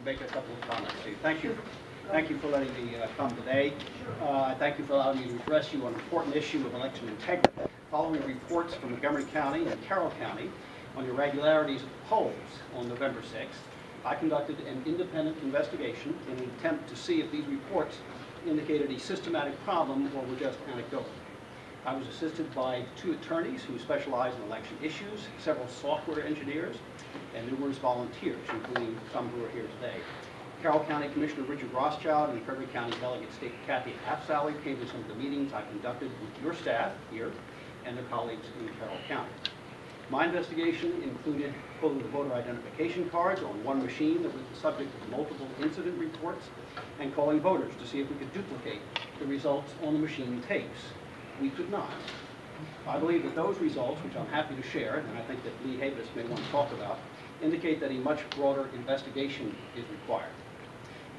make a couple of comments to you. Thank you. Thank you for letting me come today. Thank you for allowing me to address you on an important issue of election integrity. Following reports from Montgomery County and Carroll County on irregularities at the polls on November 6th, I conducted an independent investigation in an attempt to see if these reports indicated a systematic problem or were just anecdotal. I was assisted by 2 attorneys who specialize in election issues, several software engineers, and numerous volunteers, including some who are here today. Carroll County Commissioner Richard Rothschild and Frederick County Delegate Kathy Afsally came to some of the meetings I conducted with your staff here and their colleagues in Carroll County. My investigation included pulling the voter identification cards on one machine that was the subject of multiple incident reports and calling voters to see if we could duplicate the results on the machine tapes. We could not. I believe that those results, which I'm happy to share, and I think that Lee Havis may want to talk about, indicate that a much broader investigation is required.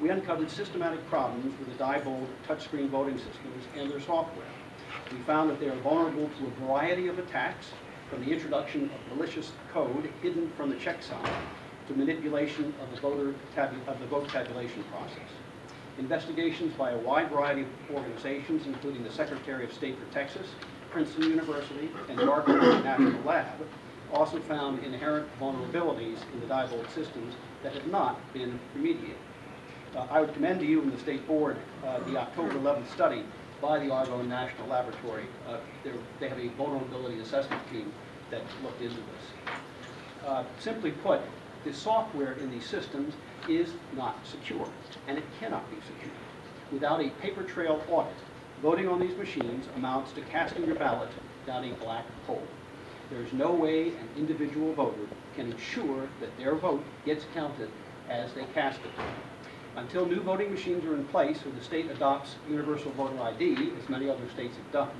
We uncovered systematic problems with the Diebold touchscreen voting systems and their software. We found that they are vulnerable to a variety of attacks, from the introduction of malicious code hidden from the checksum to manipulation of the vote tabulation process. Investigations by a wide variety of organizations, including the Secretary of State for Texas, Princeton University, and the Montgomery National Lab, also found inherent vulnerabilities in the Diebold systems that had not been remediated. I would commend to you and the State Board the October 11th study by the Argonne National Laboratory. They have a vulnerability assessment team that looked into this. Simply put, the software in these systems is not secure, and it cannot be secure. Without a paper trail audit, voting on these machines amounts to casting your ballot down a black hole. There is no way an individual voter can ensure that their vote gets counted as they cast it. Until new voting machines are in place or the state adopts universal voter ID, as many other states have done,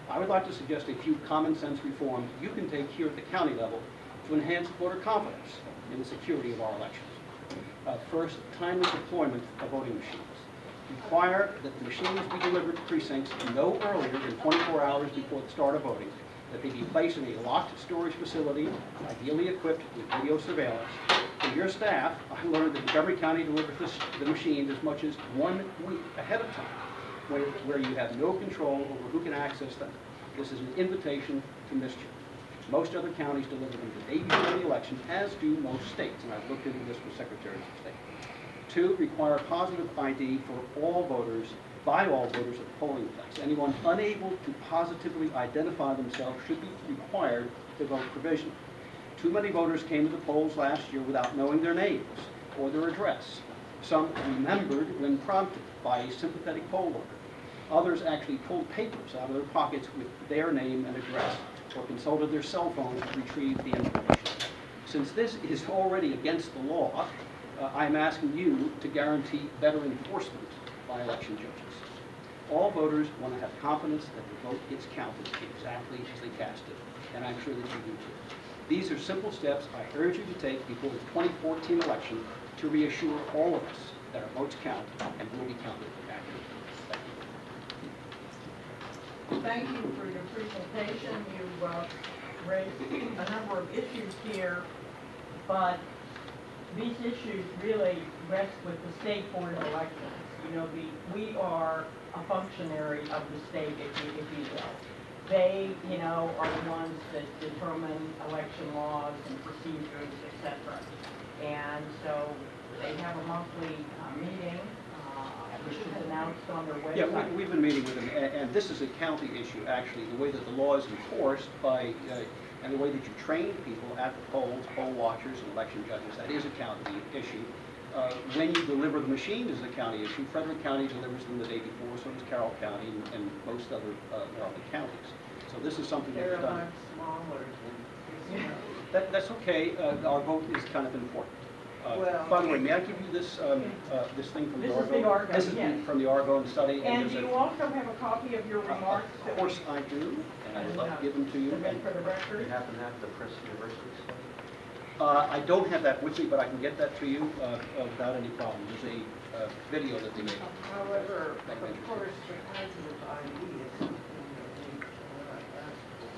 I would like to suggest a few common sense reforms you can take here at the county level to enhance voter confidence in the security of our elections. First, timely deployment of voting machines. Require that the machines be delivered to precincts no earlier than 24 hours before the start of voting, that they be placed in a locked storage facility, ideally equipped with video surveillance. For your staff, I learned that Montgomery County delivers the machines as much as 1 week ahead of time, where you have no control over who can access them. This is an invitation to mischief. Most other counties deliver them the day before the election, as do most states, and I've looked into this with secretaries of state. 2, require positive ID for all voters, by all voters at the polling place. Anyone unable to positively identify themselves should be required to vote provisionally. Too many voters came to the polls last year without knowing their names or their address. Some remembered when prompted by a sympathetic poll worker. Others actually pulled papers out of their pockets with their name and address, or consulted their cell phones to retrieve the information. Since this is already against the law, I'm asking you to guarantee better enforcement by election judges. All voters want to have confidence that the vote gets counted exactly as they cast it, and I'm sure that you do too. These are simple steps I urge you to take before the 2014 election to reassure all of us that our votes count and will be counted accurately. Thank you for your presentation. You raised a number of issues here, but these issues really rest with the State Board of Elections. You know, we are a functionary of the state, if you will. They, you know, are the ones that determine election laws and procedures, etc. And so they have a monthly meeting, which is announced on their website. Yeah, we've been meeting with them, and this is a county issue, actually. The way that the law is enforced by, and the way that you train people at the polls, poll watchers and election judges, that is a county issue. When you deliver the machine is a county issue. Frederick County delivers them the day before, so does Carroll County and most other counties. So this is something that's done. That's okay. Our vote is kind of important. By the way, may I give you this this thing from the Argonne? This is from the Argonne study. And do you also have a copy of your remarks? Of course I do, and I'd love to give them to you. For the record. You happen to have the Princeton University study? I don't have that with me, but I can get that to you without any problem. There's a video that they made. However, of course, the positive ID is something that we ask for,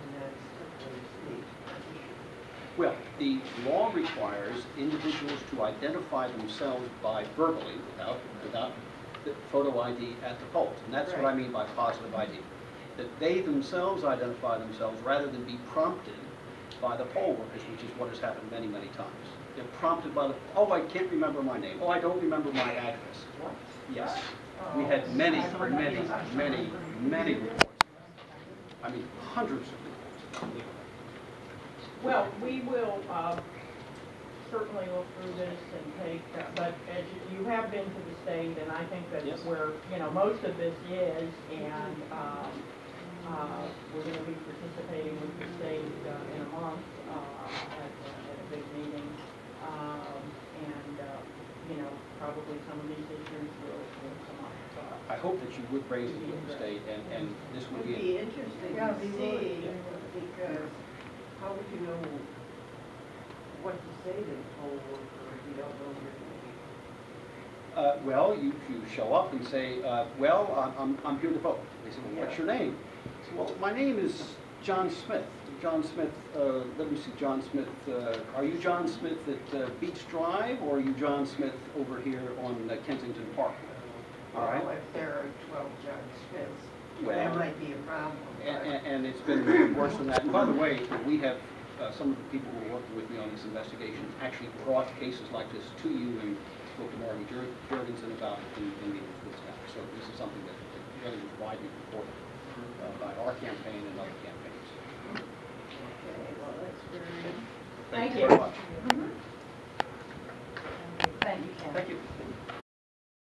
and that's typically state issue. Well, the law requires individuals to identify themselves by verbally, without the photo ID at the polls. And that's what I mean by positive ID. That they themselves identify themselves rather than be prompted by the poll workers, which is what has happened many, many times. They're prompted by the, oh, I can't remember my name. Oh, I don't remember my address. Yes. We had many reports. I mean, hundreds of reports. Well, we will certainly look through this and take, but as you have been to the state, and I think that's Yes. where, you know, most of this is, and we're going to be participating with the state in a month at a big meeting, and, you know, probably some of these issues will come up. I hope that you would raise it with the state, and this It would would be. be interesting to see, because how would you know what to say to the poll worker if you don't know your name? Well, you show up and say, well, I'm here to vote. They say, well, what's your name? I say, well, my name is John Smith. John Smith, let me see, John Smith, are you John Smith at Beach Drive, or are you John Smith over here on Kensington Park? All right. Well, if there are 12 John Smiths, Well, that might be a problem. And it's been worse than that. And by the way, we have some of the people who are working with me on this investigation actually brought cases like this to you and spoke to Marty Jorgensen about it in meetings with staff. So this is something that really was widely reported by our campaign and other campaigns. Okay, well, that's very... Thank you Thank very much. Thank you, Ken. Thank you.